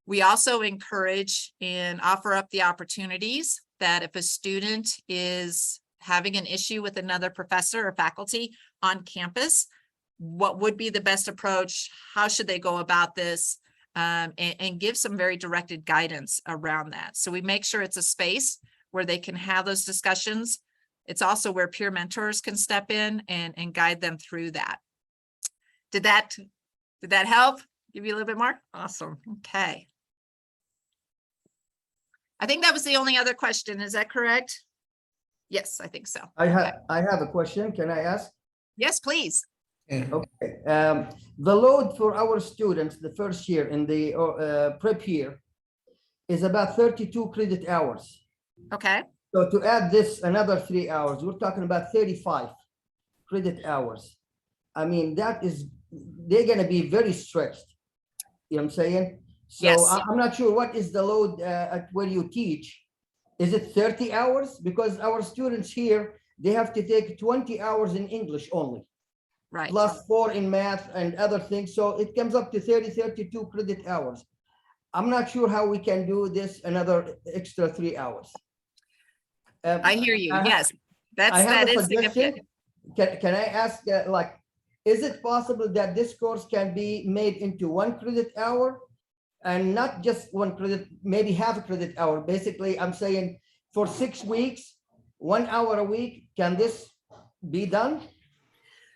We also encourage and offer up the opportunities that if a student is having an issue with another professor or faculty on campus, what would be the best approach? How should they go about this? And give some very directed guidance around that. So we make sure it's a space where they can have those discussions. It's also where peer mentors can step in and guide them through that. Did that help? Give you a little bit more? Awesome. Okay. I think that was the only other question. Is that correct? Yes, I think so. I have a question. Can I ask? Yes, please. Okay. The load for our students the first year in the prep year is about 32 credit hours. Okay. So to add this another 3 hours, we're talking about 35 credit hours. I mean, they're going to be very stretched. You know what I'm saying? So yes. I'm not sure what is the load at where you teach. Is it 30 hours? Because our students here, they have to take 20 hours in English only. Right. Plus 4 in math and other things. So it comes up to 32 credit hours. I'm not sure how we can do this another extra 3 hours. I hear you. Yes, that is significant. Can I ask, is it possible that this course can be made into 1 credit hour and not just 1 credit, maybe half a credit hour? Basically, I'm saying for 6 weeks, 1 hour a week, can this be done?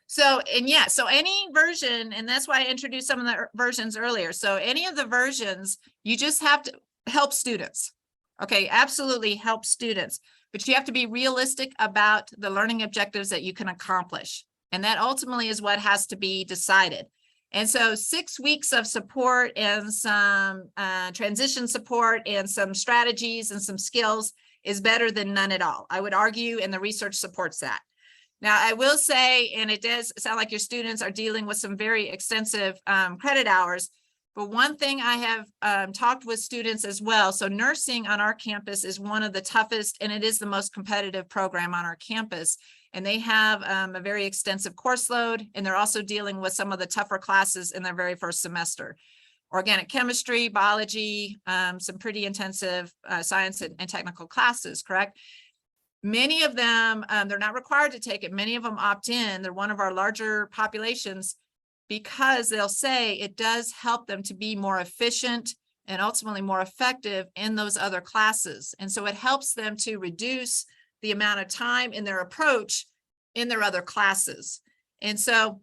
So any version, and that's why I introduced some of the versions earlier. So any of the versions, you just have to help students. Okay, absolutely help students, but you have to be realistic about the learning objectives that you can accomplish. And that ultimately is what has to be decided. And so 6 weeks of support and some transition support and some strategies and some skills is better than none at all. I would argue, and the research supports that. Now, I will say, and it does sound like your students are dealing with some very extensive credit hours, but one thing I have talked with students as well. So nursing on our campus is one of the toughest, and it is the most competitive program on our campus. And they have a very extensive course load, and they're also dealing with some of the tougher classes in their very first semester. Organic chemistry, biology, some pretty intensive science and technical classes, correct? Many of them, they're not required to take it. Many of them opt in. They're one of our larger populations because they'll say it does help them to be more efficient and ultimately more effective in those other classes. And so it helps them to reduce the amount of time in their approach in their other classes. And so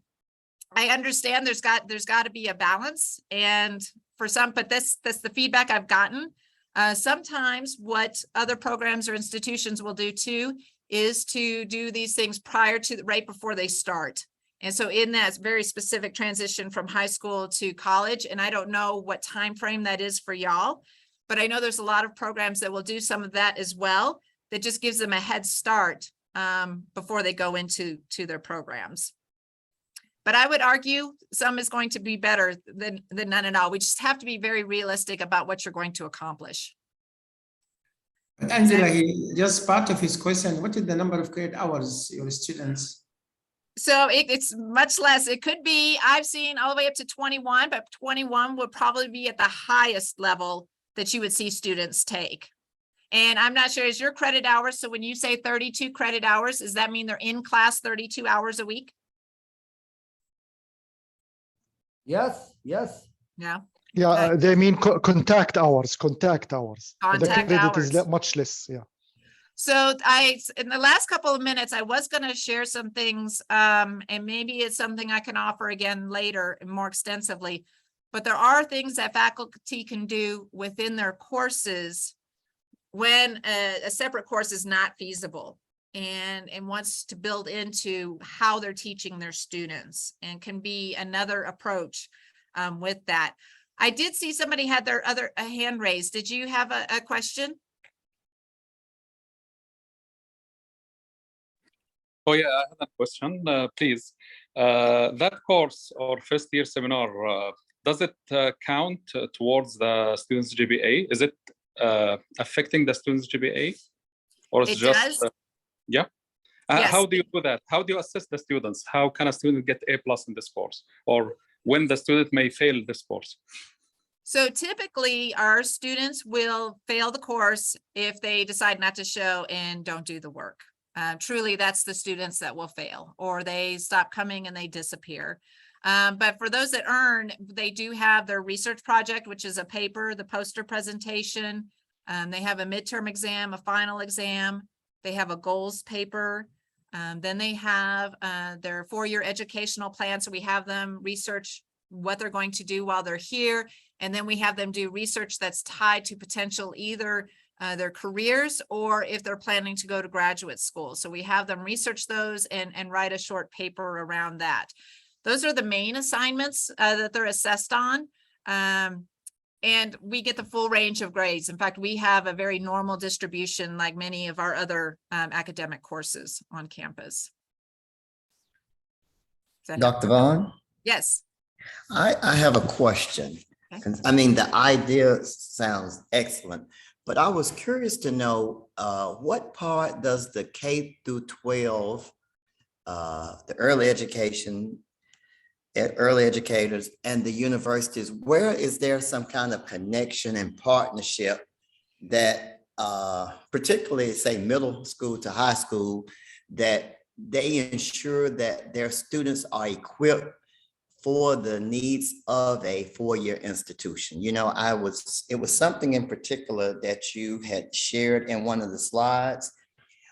I understand there's got to be a balance, and for some, but that's the feedback I've gotten. Sometimes what other programs or institutions will do too is to do these things right before they start. And so in that very specific transition from high school to college, and I don't know what time frame that is for y'all, but I know there's a lot of programs that will do some of that as well. That just gives them a head start before they go into their programs. But I would argue some is going to be better than none at all. We just have to be very realistic about what you're going to accomplish. But Angela, he just part of his question, what is the number of credit hours your students? So it's much less. It could be, I've seen all the way up to 21, but 21 would probably be at the highest level that you would see students take. And I'm not sure, is your credit hours, so when you say 32 credit hours, does that mean they're in class 32 hours a week? Yes, yes. Yeah. Yeah, they mean contact hours. Contact The credit is hours. much less. Yeah. So in the last couple of minutes, I was going to share some things, and maybe it's something I can offer again later more extensively, but there are things that faculty can do within their courses when a separate course is not feasible and wants to build into how they're teaching their students, and can be another approach with that. I did see somebody had their a hand raised. Did you have a question? Oh yeah, I have a question, please. That course or first year seminar, does it count towards the students' GPA? Is it affecting the students' GPA? Or it's It just, does. yeah? Yes. How do you do that? How do you assess the students? How can a student get A+ in this course? Or when the student may fail this course? So typically our students will fail the course if they decide not to show and don't do the work. Truly, that's the students that will fail, or they stop coming and they disappear. But for those that earn, they do have their research project, which is a paper, the poster presentation. They have a midterm exam, a final exam. They have a goals paper. Then they have their 4-year educational plan. So we have them research what they're going to do while they're here. And then we have them do research that's tied to potential either their careers or if they're planning to go to graduate school. So we have them research those and write a short paper around that. Those are the main assignments that they're assessed on. And we get the full range of grades. In fact, we have a very normal distribution like many of our other academic courses on campus. Dr. Vaughn? Yes. I have a question. Okay. I mean, the idea sounds excellent, but I was curious to know what part does the K through 12, the early educators and the universities, where is there some kind of connection and partnership that particularly say middle school to high school, that they ensure that their students are equipped for the needs of a 4-year institution? You know, it was something in particular that you had shared in one of the slides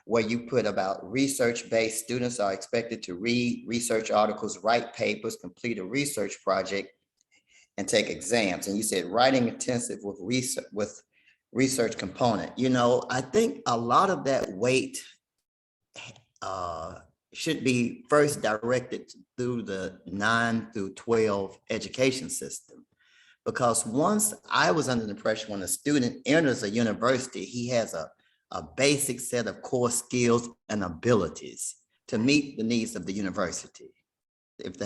where you put about research-based students are expected to read research articles, write papers, complete a research project, and take exams. And you said writing intensive with research component. You know, I think a lot of that weight should be first directed through the 9 through 12 education system. Because once I was under the impression when a student enters a university, he has a basic set of core skills and abilities to meet the needs of the university. If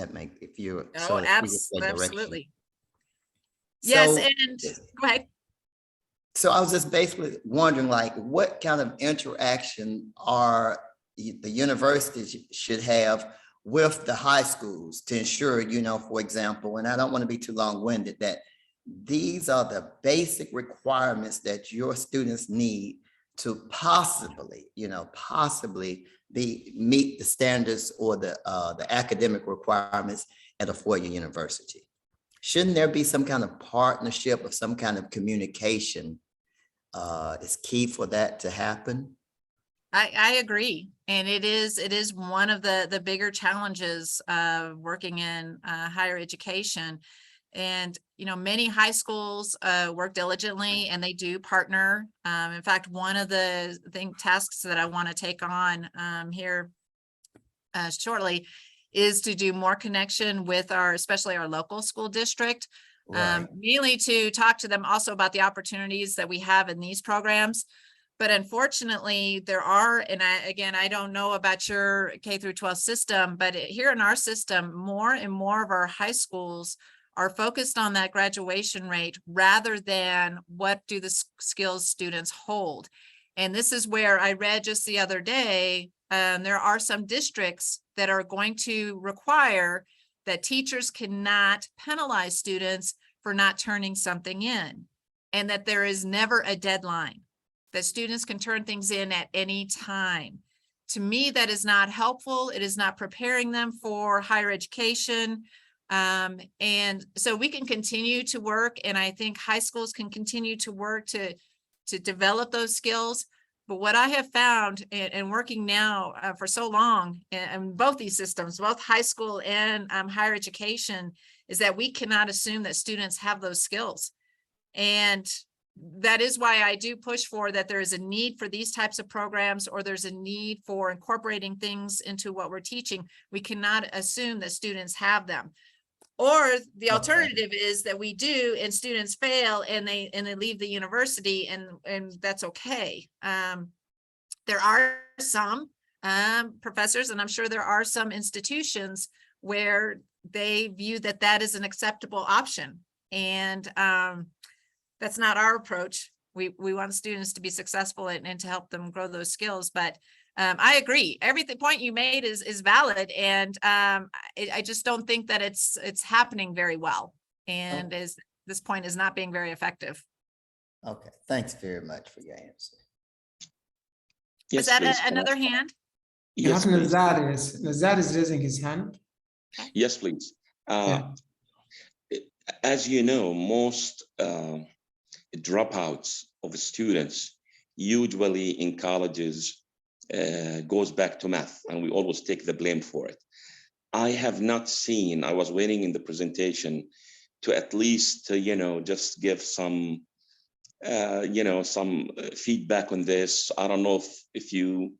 you're Absolutely. Yes, and go ahead. So I was just basically wondering, like, what kind of interaction are the universities should have with the high schools to ensure, you know, for example, and I don't want to be too long-winded, that these are the basic requirements that your students need to possibly meet the standards or the academic requirements at a 4-year university. Shouldn't there be some kind of partnership or some kind of communication is key for that to happen? I agree. And it is one of the bigger challenges of working in higher education. And, you know, many high schools work diligently and they do partner. In fact, one of the tasks that I want to take on here shortly is to do more connection with especially our local school district, Right. mainly to talk to them also about the opportunities that we have in these programs. But unfortunately, there are, and I don't know about your K through 12 system, but here in our system, more and more of our high schools are focused on that graduation rate rather than what do the skills students hold. And this is where I read just the other day, there are some districts that are going to require that teachers cannot penalize students for not turning something in, and that there is never a deadline, that students can turn things in at any time. To me, that is not helpful. It is not preparing them for higher education. And so we can continue to work, and I think high schools can continue to work to develop those skills. But what I have found, and working now for so long in both these systems, both high school and higher education, is that we cannot assume that students have those skills. And that is why I do push for that there is a need for these types of programs, or there's a need for incorporating things into what we're teaching. We cannot assume that students have them. Or the alternative is that we do, and students fail, and they leave the university, and that's okay. There are some professors, and I'm sure there are some institutions where they view that that is an acceptable option, and that's not our approach. We want students to be successful and to help them grow those skills. But I agree. Every point you made is valid, and I just don't think that it's happening very well, and is this point is not being very effective. Okay, thanks very much for your answer. Yes, Is that please. another hand? Yes, Perhaps please. Nazar is raising his hand. Yes, please. Yeah. As you know, most dropouts of students usually in colleges goes back to math, and we always take the blame for it. I have not seen, I was waiting in the presentation to at least, just give some, some feedback on this. I don't know if you,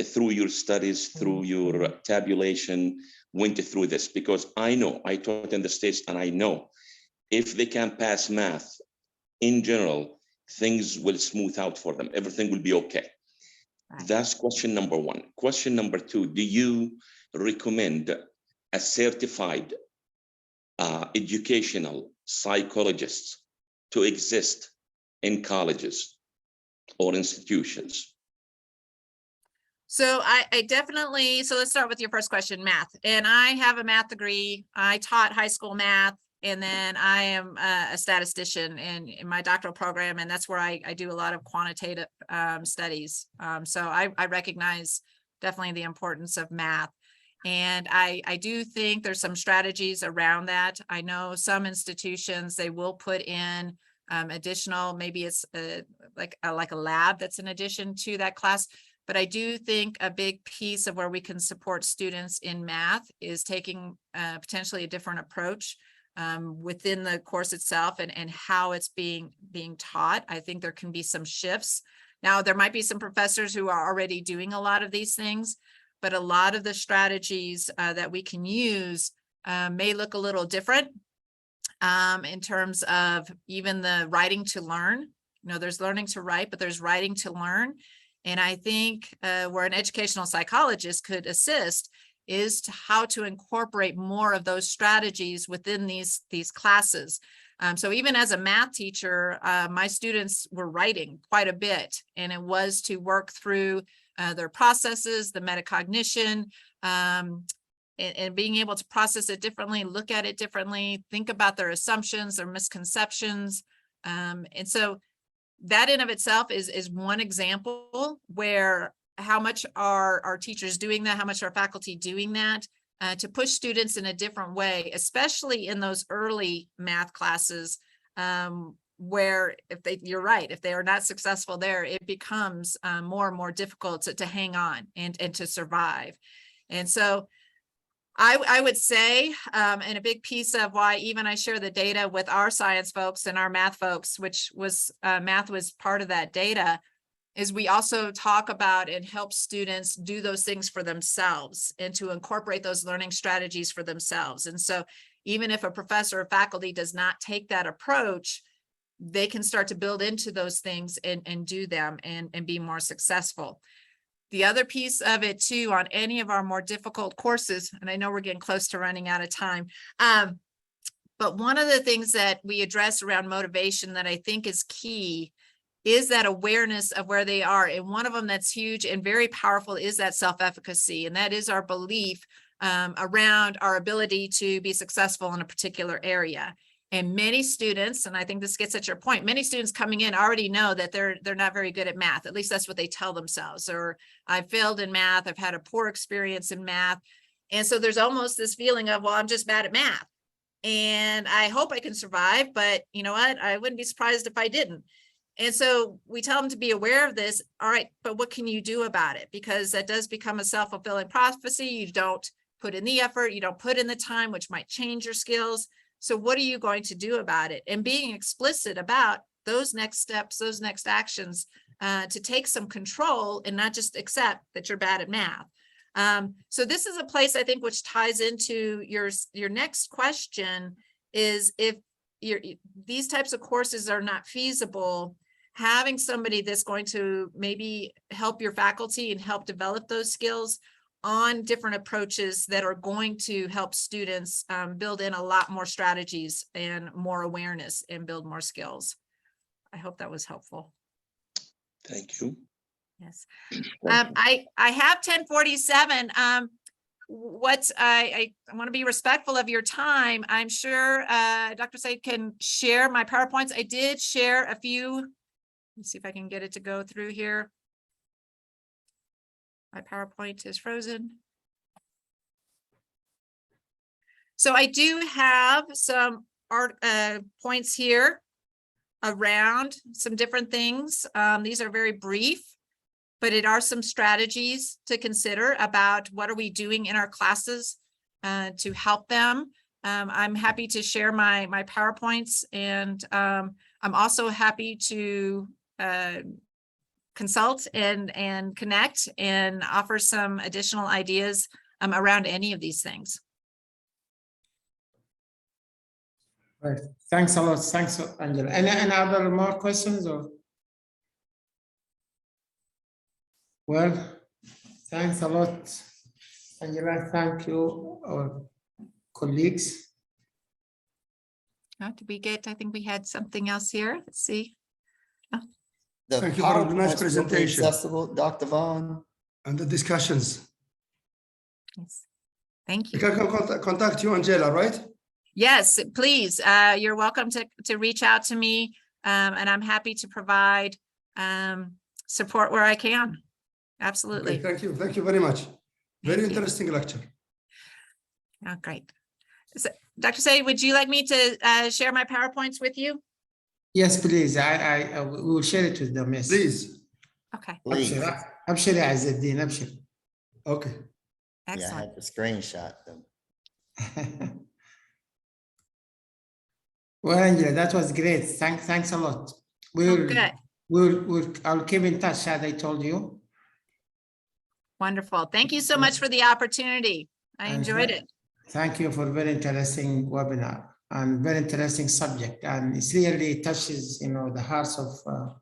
through your studies, through your tabulation, went through this, because I know, I taught in the States, and I know if they can pass math in general, things will smooth out for them. Everything will be okay. Right. That's question number one. Question number two, do you recommend a certified educational psychologist to exist in colleges or institutions? So I definitely, so let's start with your first question, math. And I have a math degree. I taught high school math, and then I am a statistician in my doctoral program, and that's where I do a lot of quantitative studies. So I recognize definitely the importance of math. And I do think there's some strategies around that. I know some institutions, they will put in additional, maybe it's like a lab that's in addition to that class. But I do think a big piece of where we can support students in math is taking potentially a different approach within the course itself and how it's being taught. I think there can be some shifts. Now, there might be some professors who are already doing a lot of these things, but a lot of the strategies that we can use may look a little different in terms of even the writing to learn. You know, there's learning to write, but there's writing to learn. And I think where an educational psychologist could assist is to how to incorporate more of those strategies within these classes. So even as a math teacher, my students were writing quite a bit, and it was to work through their processes, the metacognition, and being able to process it differently, look at it differently, think about their assumptions, their misconceptions. And so that in of itself is one example where how much are our teachers doing that, how much are faculty doing that to push students in a different way, especially in those early math classes where you're right, if they are not successful there, it becomes more and more difficult to hang on and to survive. And so I would say, and a big piece of why even I share the data with our science folks and our math folks, which was math was part of that data, is we also talk about and help students do those things for themselves and to incorporate those learning strategies for themselves. And so even if a professor or faculty does not take that approach, they can start to build into those things and do them and be more successful. The other piece of it too, on any of our more difficult courses, and I know we're getting close to running out of time, but one of the things that we address around motivation that I think is key is that awareness of where they are. And one of them that's huge and very powerful is that self-efficacy. And that is our belief around our ability to be successful in a particular area. And many students, and I think this gets at your point, many students coming in already know that they're not very good at math. At least that's what they tell themselves. Or I failed in math, I've had a poor experience in math. And so there's almost this feeling of, well, I'm just bad at math. And I hope I can survive, but you know what? I wouldn't be surprised if I didn't. And so we tell them to be aware of this. All right, but what can you do about it? Because that does become a self-fulfilling prophecy. You don't put in the effort, you don't put in the time, which might change your skills. So what are you going to do about it? And being explicit about those next steps, those next actions to take some control and not just accept that you're bad at math. So this is a place I think which ties into your next question is if these types of courses are not feasible, having somebody that's going to maybe help your faculty and help develop those skills on different approaches that are going to help students build in a lot more strategies and more awareness and build more skills. I hope that was helpful. Thank you. Yes. I have 1047. I want to be respectful of your time. I'm sure Dr. Said can share my PowerPoints. I did share a few. Let's see if I can get it to go through here. My PowerPoint is frozen. So I do have some points here around some different things. These are very brief, but it are some strategies to consider about what are we doing in our classes to help them. I'm happy to share my PowerPoints, and I'm also happy to consult and connect and offer some additional ideas around any of these things. Right. Thanks a lot. Thanks, Angela. Any other more questions or? Well, thanks a lot, Angela. Thank you, our colleagues. Oh, did we get, I think we had something else here. Let's see. The Thank you for the nice PowerPoints will be presentation. accessible, Dr. Vaughn. And the discussions. Yes. Thank We you. can contact you, Angela, right? Yes, please. You're welcome to reach out to me, and I'm happy to provide support where I can. Absolutely. Okay, thank you. Thank you very much. Very Thank you. interesting lecture. Oh, great. So, Dr. Said, would you like me to share my PowerPoints with you? Yes, please. We will share it with them. Yes. Please. Okay. Please. Abshir Azzeddin, Abshir. Okay. Yeah, I Excellent. had to screenshot them. Well, Angela, that was great. Thanks a lot. Oh, good. I'll keep in touch, as I told you. Wonderful. Thank you so much for the opportunity. I enjoyed it. Thank you for a very interesting webinar and very interesting subject. And it really touches, the hearts of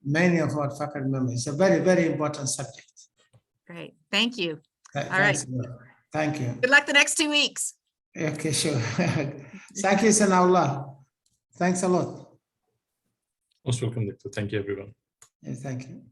many of our faculty members. It's a very, very important subject. Great. Thank you. Thanks right. a lot. Thank you. Good luck the next 2 weeks. Okay, sure. Thank you, Sanaullah. Thanks a lot. Most welcome, Doctor. Thank you, everyone. Yeah, thank you.